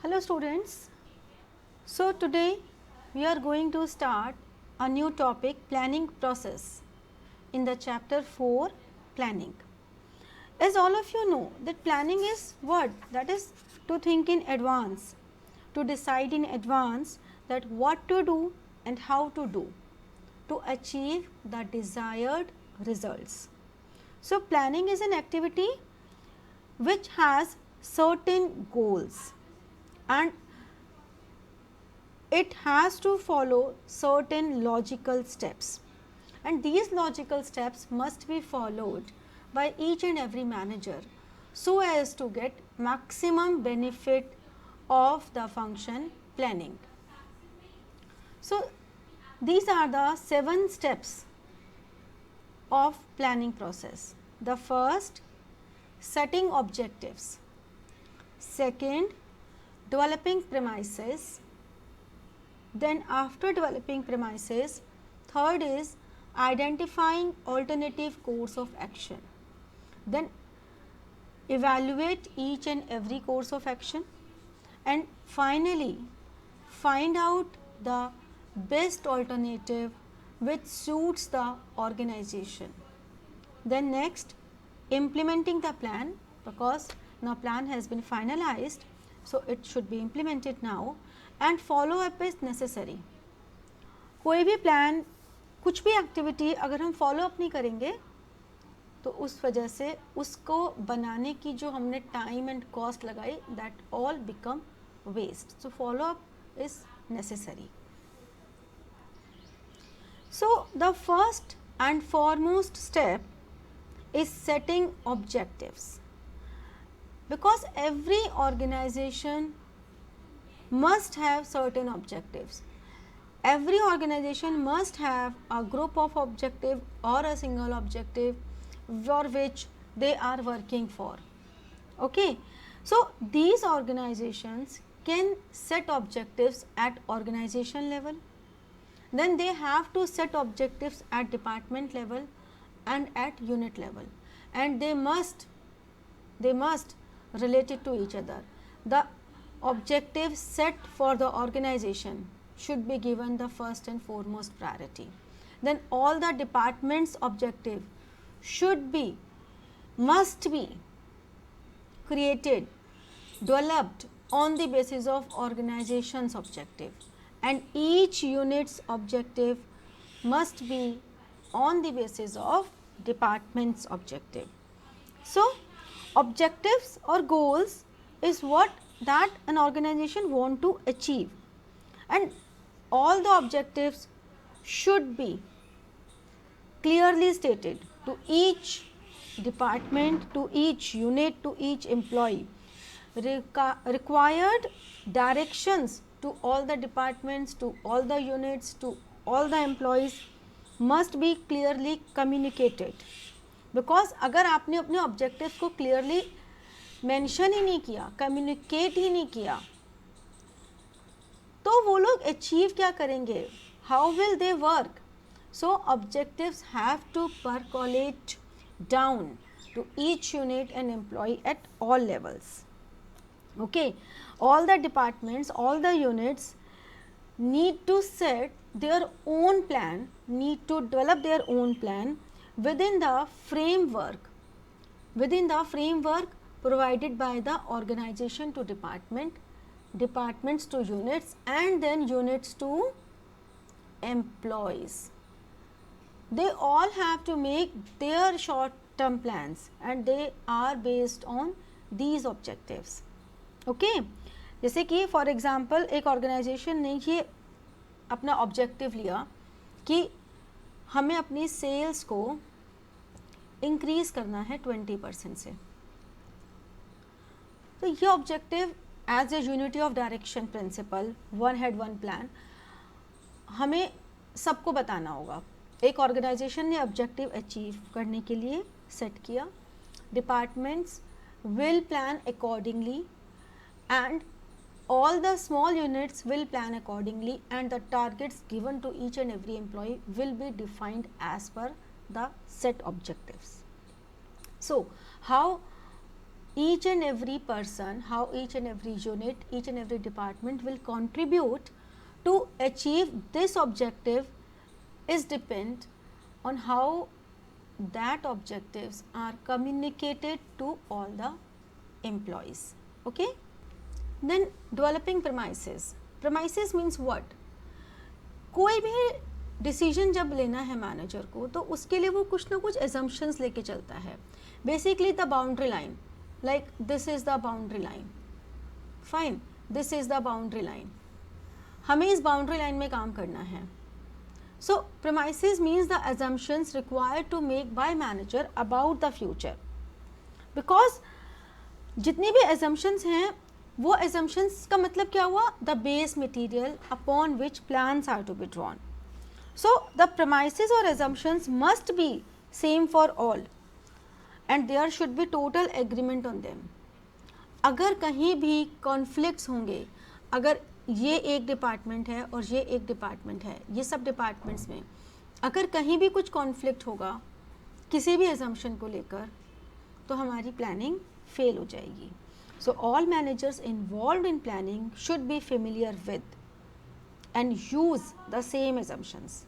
Hello students. So today we are going to start a new topic, planning process, in the chapter 4, planning. As all of you know that planning is what? That is to think in advance, to decide in advance that what to do and how to do to achieve the desired results. So planning is an activity which has certain goals and it has to follow certain logical steps, and these logical steps must be followed by each and every manager so as to get maximum benefit of the function planning. So these are the 7 steps of planning process. The first, setting objectives. Second, developing premises. Then after developing premises, third is identifying alternative course of action. Then evaluate each and every course of action, and finally find out the best alternative which suits the organization. Then next, implementing the plan, because now plan has been finalized, so it should be implemented now, and follow up is necessary. कोई भी plan, कुछ भी activity अगर हम follow up नहीं करेंगे तो उस वजह से उसको बनाने की जो हमने टाइम एंड कॉस्ट लगाई, that all become waste. So follow up is necessary. So the first and foremost step is setting objectives, because every organization must have certain objectives. Every organization must have a group of objective or a single objective for which they are working for. Okay, so these organizations can set objectives at organization level. Then they have to set objectives at department level and at unit level, and they must relate it to each other. The objectives set for the organization should be given the first and foremost priority. Then all the departments' objective must be created, developed on the basis of organization's objective, and each unit's objective must be on the basis of department's objective. So objectives or goals is what that an organization want to achieve, and all the objectives should be clearly stated to each department, to each unit, to each employee. Required directions to all the departments, to all the units, to all the employees must be clearly communicated. Because अगर आपने अपने objectives को clearly mention ही नहीं किया, communicate ही नहीं किया, तो वो लोग achieve क्या करेंगे? How will they work? So objectives have to percolate down to each unit and employee at all levels. Okay, all the departments, all the units need to set their own plan, need to develop their own plan within the framework provided by the organization to department, departments to units, and then units to employees. They all have to make their short term plans, and they are based on these objectives. Okay जैसे कि for example एक organisation ने ये अपना objective लिया कि हमें अपनी सेल्स को इंक्रीज़ करना है 20% से, तो ये objective as a unity of direction principle, one head one plan, हमें सबको बताना होगा. एक ऑर्गेनाइजेशन ने ऑब्जेक्टिव अचीव करने के लिए सेट किया, departments will plan accordingly, and all the small units will plan accordingly, and the targets given to each and every employee will be defined as per the set objectives. So how each and every person, how each and every unit, each and every department will contribute to achieve this objective is depend on how that objectives are communicated to all the employees. Okay. Then developing premises. Premises means what? कोई भी decision जब लेना है manager को तो उसके लिए वो कुछ ना कुछ एजम्पशंस लेके चलता है. Basically the boundary line, like this is the boundary line, fine, this is the boundary line, हमें इस बाउंड्री लाइन में काम करना है. सो premises means the assumptions required to make by manager about the future. Because जितनी भी assumptions हैं वो assumptions का मतलब क्या हुआ? The base material upon which plans are to be drawn. So the premises or assumptions must be same for all and there should be total agreement on them. अगर कहीं भी conflicts होंगे, अगर ये एक डिपार्टमेंट है और ये एक डिपार्टमेंट है, ये सब डिपार्टमेंट्स में अगर कहीं भी कुछ कॉन्फ्लिक्ट होगा किसी भी एजम्पशन को लेकर तो हमारी प्लानिंग फेल हो जाएगी. So all managers involved in planning should be familiar with and use the same assumptions.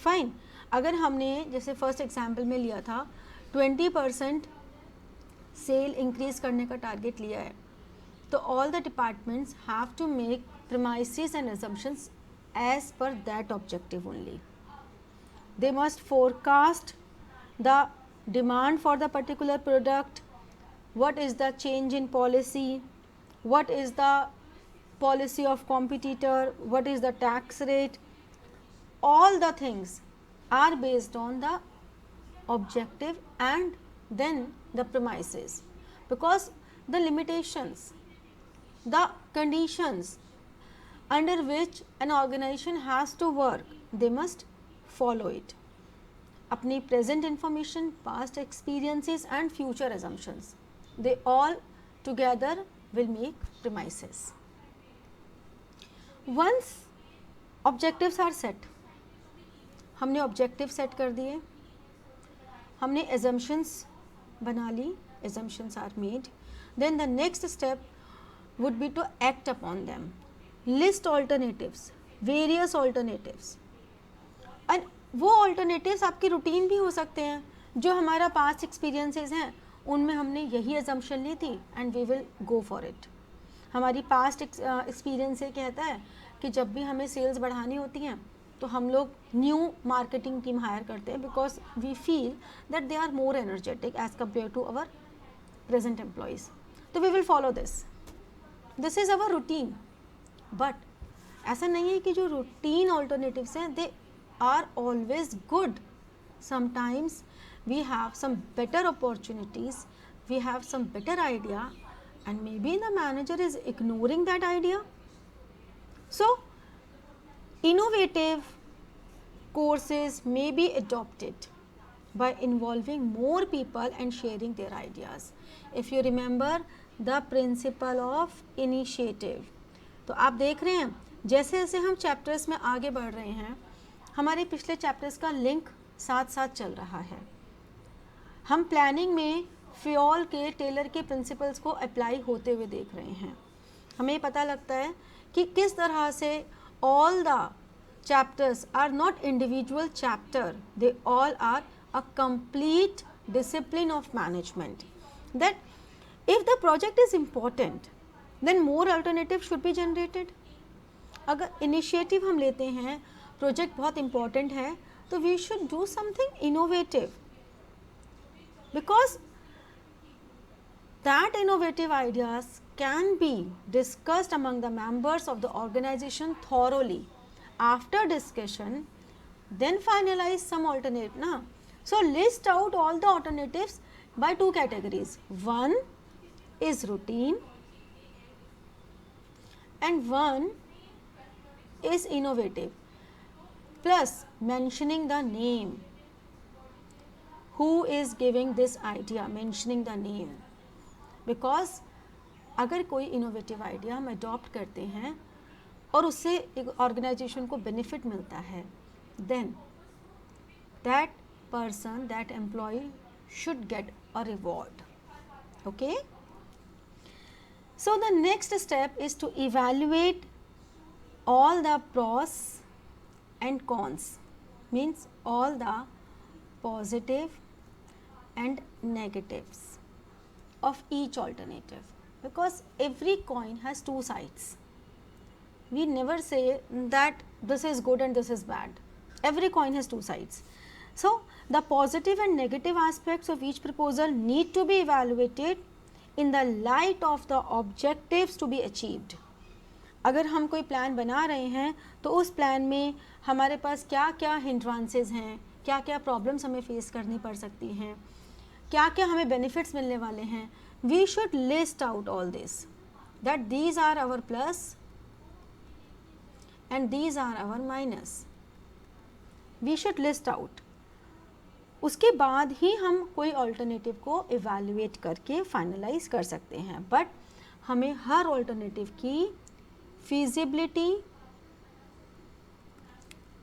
Fine, अगर हमने जैसे फर्स्ट एग्जाम्पल में लिया था 20% सेल इंक्रीज करने का टारगेट लिया है, so all the departments have to make premises and assumptions as per that objective only. They must forecast the demand for the particular product, what is the change in policy, what is the policy of competitor, what is the tax rate. All the things are based on the objective and then the premises, because the limitations, the conditions under which an organization has to work, they must follow it. अपनी present information, past experiences and future assumptions, they all together will make premises. Once objectives are set, हमने objective set कर दिए, हमने assumptions बना ली, assumptions are made, then the next step would be to act upon them. List alternatives, various alternatives. And वो alternatives आपकी routine भी हो सकते हैं, जो हमारा past experiences हैं उनमें हमने यही assumption ली थी and we will go for it. हमारी past experience ये कहता है कि जब भी हमें sales बढ़ानी होती हैं तो हम लोग new marketing team hire करते हैं because we feel that they are more energetic as compared to our present employees. So we will follow this. This is our routine. But ऐसा नहीं है कि जो routine alternatives हैं they are always good. Sometimes we have some better opportunities, we have some better idea and maybe the manager is ignoring that idea. So innovative courses may be adopted by involving more people and sharing their ideas. If you remember the principle of initiative, तो आप देख रहे हैं जैसे जैसे हम chapters में आगे बढ़ रहे हैं हमारे पिछले चैप्टर्स का लिंक साथ साथ चल रहा है. हम प्लानिंग में फ्योल के टेलर के प्रिंसिपल्स को अप्लाई होते हुए देख रहे हैं. हमें पता लगता है कि किस तरह से all the chapters are not individual chapter, they all are a complete discipline of management. That if the project is important, then more alternatives should be generated. अगर initiative हम लेते हैं, project बहुत important है, तो we should do something innovative, because that innovative ideas can be discussed among the members of the organization thoroughly. After discussion, then finalize some alternate. Na? So list out all the alternatives by two categories. One is routine and one is innovative. Plus mentioning the name. Who is giving this idea? Mentioning the name. Because अगर कोई innovative idea हम adopt करते हैं और उससे एक organisation को benefit मिलता है, then that person, that employ should get a reward. Okay. So the next step is to evaluate all the pros and cons, means all the positive and negatives of each alternative, because every coin has two sides. We never say that this is good and this is bad. Every coin has two sides. So the positive and negative aspects of each proposal need to be evaluated in the light of the objectives to be achieved. अगर हम कोई plan बना रहे हैं तो उस plan में हमारे पास क्या क्या हिंड्रांसेस हैं, क्या क्या प्रॉब्लम्स हमें फेस करनी पड़ सकती हैं, क्या क्या हमें बेनिफिट्स मिलने वाले हैं. We should list out all this, that these are our plus and these are our minus. We should list out. उसके बाद ही हम कोई ऑल्टरनेटिव को इवैल्यूएट करके फाइनलाइज कर सकते हैं, बट हमें हर ऑल्टरनेटिव की फिजिबिलिटी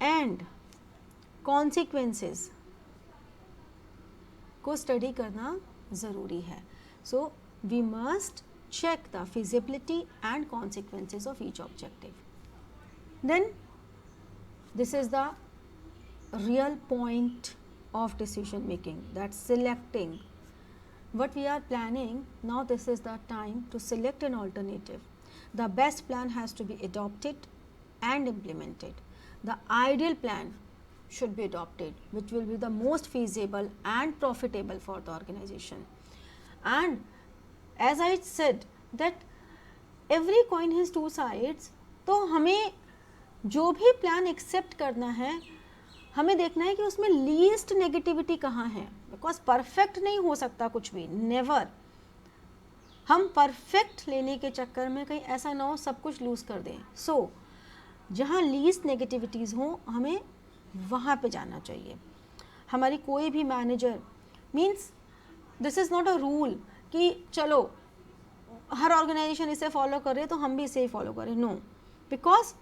एंड कॉन्सिक्वेंसेस को स्टडी करना ज़रूरी है. So we must check the feasibility and consequences of each objective. Then this is the real point of decision making, that's selecting what we are planning. Now this is the time to select an alternative. The best plan has to be adopted and implemented. The ideal plan should be adopted, which will be the most feasible and profitable for the organization. And as I said that every coin has two sides, तो हमें जो भी plan accept करना है हमें देखना है कि उसमें लीस्ट नेगेटिविटी कहाँ है, बिकॉज परफेक्ट नहीं हो सकता कुछ भी, नेवर. हम परफेक्ट लेने के चक्कर में कहीं ऐसा ना हो सब कुछ लूज़ कर दें. सो जहाँ लीस्ट नेगेटिविटीज़ हों हमें वहाँ पे जाना चाहिए. हमारी कोई भी manager, means this is not a rule कि चलो हर ऑर्गेनाइजेशन इसे फॉलो कर रहे तो हम भी इसे ही फॉलो करें. No, because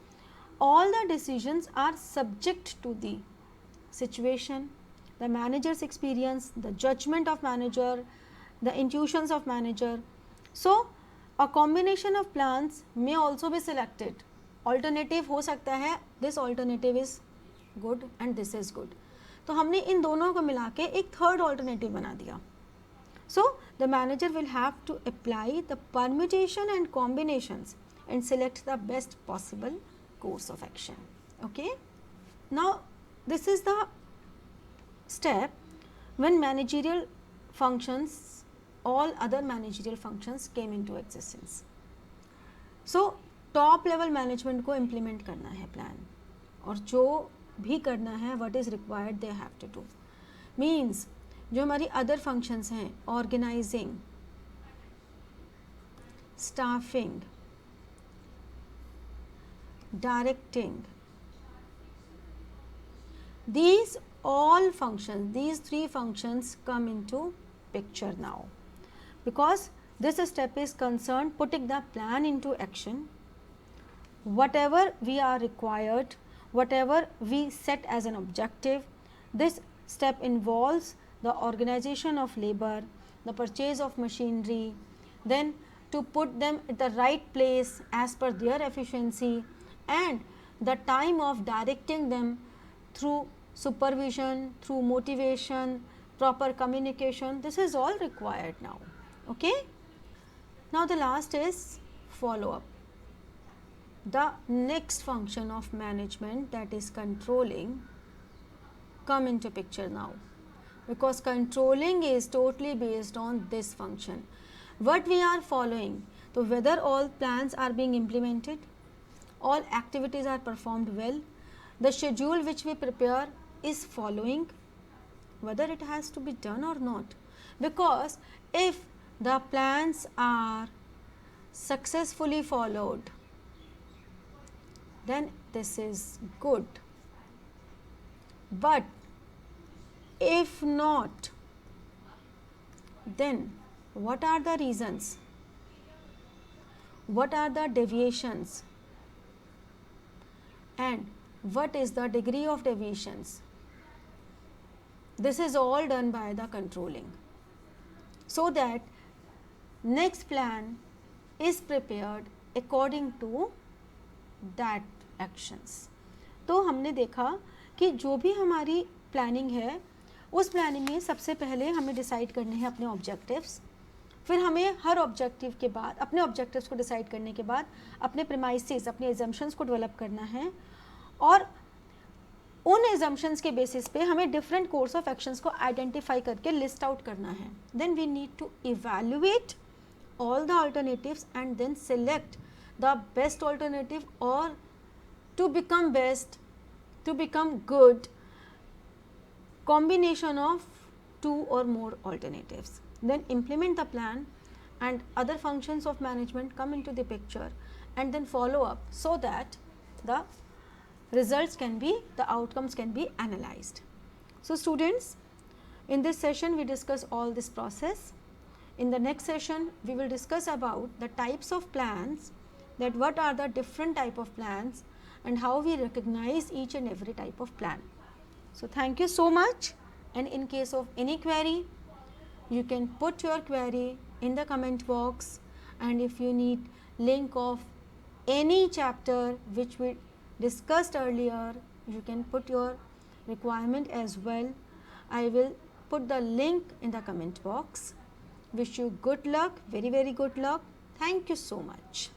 all the decisions are subject to the situation, the manager's experience, the judgment of manager, the intuitions of manager. So a combination of plans may also be selected. Alternative हो सकता है this alternative is good and this is good. तो हमने इन दोनों को मिला के एक third alternative बना दिया. So the manager will have to apply the permutation and combinations and select the best possible course of action. Okay. Now this is the step when managerial functions, all other managerial functions came into existence. So top level management को implement करना है plan, और जो भी करना है what is required they have to do. Means जो हमारी other functions हैं, organizing, staffing, directing, these all functions, these three functions come into picture now, because this step is concerned putting the plan into action. Whatever we are required, whatever we set as an objective, this step involves the organization of labor, the purchase of machinery, then to put them at the right place as per their efficiency, and the time of directing them through supervision, through motivation, proper communication. This is all required now. Okay. Now the last is follow up. The next function of management, that is controlling, come into picture now, because controlling is totally based on this function. What we are following, so whether all plans are being implemented, all activities are performed well, the schedule which we prepare is following, whether it has to be done or not. Because if the plans are successfully followed, then this is good. But if not, then what are the reasons? What are the deviations? And what is the degree of deviations? This is all done by the controlling, so that next plan is prepared according to that actions. तो हमने देखा कि जो भी हमारी planning है उस planning में सबसे पहले हमें डिसाइड करने हैं अपने ऑब्जेक्टिव्स, फिर हमें हर ऑब्जेक्टिव के बाद अपने ऑब्जेक्टिव्स को डिसाइड करने के बाद अपने प्रीमाइसेस, अपने एजम्पशंस को डेवलप करना है और उन एजम्पशंस के बेसिस पे हमें डिफरेंट कोर्स ऑफ एक्शंस को आइडेंटिफाई करके लिस्ट आउट करना है. Then we need to evaluate all the alternatives and then select the best alternative or to become best, to become good combination of two or more alternatives. Then implement the plan and other functions of management come into the picture and then follow up so that the results can be, the outcomes can be analyzed. So students, in this session we discuss all this process. In the next session, we will discuss about the types of plans, that what are the different type of plans and how we recognize each and every type of plan. So, thank you so much, and in case of any query, you can put your query in the comment box, and if you need link of any chapter which we discussed earlier, you can put your requirement as well. I will put the link in the comment box. Wish you good luck, very good luck. Thank you so much.